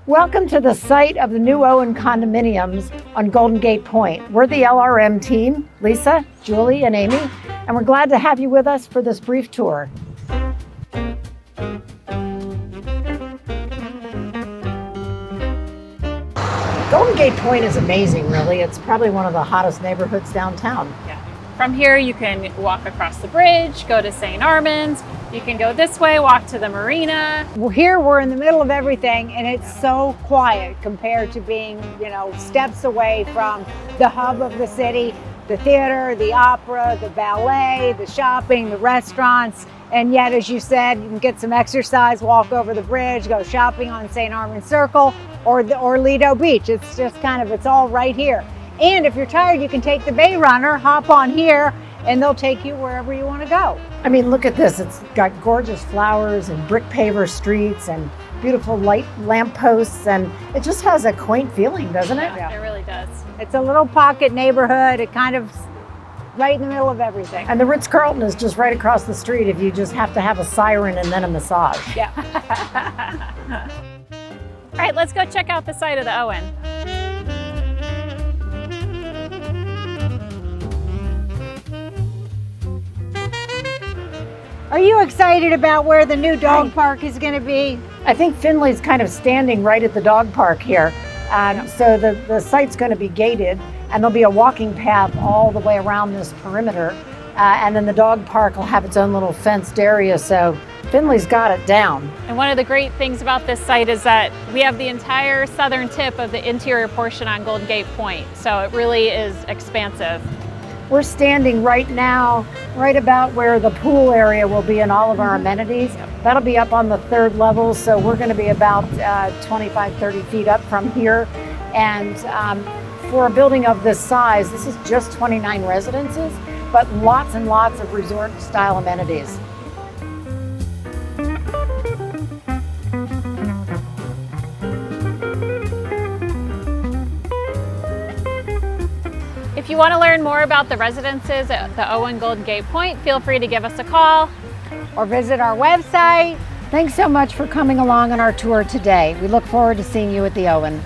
Welcome to the site of the new Owen condominiums on Golden Gate Point. We're the LRM team, Lisa, Julie, and Amy, and we're glad to have you with us for this brief tour. Golden Gate Point is amazing, really. It's probably one of the hottest neighborhoods downtown. Yeah. From here, you can walk across the bridge, go to St. Armand's. You can go this way, walk to the marina. Well, here we're in the middle of everything, and it's so quiet compared to being, steps away from the hub of the city, the theater, the opera, the ballet, the shopping, the restaurants. And yet, as you said, you can get some exercise, walk over the bridge, go shopping on St. Armand's Circle or Lido Beach. It's just it's all right here. And if you're tired, you can take the Bay Runner, hop on here, and they'll take you wherever you want to go. I mean, look at this. It's got gorgeous flowers and brick paver streets and beautiful light lampposts, and it just has a quaint feeling, doesn't it? Yeah, it really does. It's a little pocket neighborhood. It kind of right in the middle of everything. And the Ritz-Carlton is just right across the street if you just have to have a siren and then a massage. Yeah. All right, let's go check out the site of the Owen. Are you excited about where the new dog park is going to be? I think Finley's kind of standing right at the dog park here. So the site's going to be gated, and there'll be a walking path all the way around this perimeter. And then the dog park will have its own little fenced area, so Finley's got it down. And one of the great things about this site is that we have the entire southern tip of the interior portion on Golden Gate Point, so it really is expansive. We're standing right now, right about where the pool area will be and all of our amenities. That'll be up on the third level, so we're going to be about 25, 30 feet up from here. And for a building of this size, this is just 29 residences, but lots and lots of resort-style amenities. If you want to learn more about the residences at the Owen Golden Gate Point, feel free to give us a call or visit our website. Thanks so much for coming along on our tour today. We look forward to seeing you at the Owen.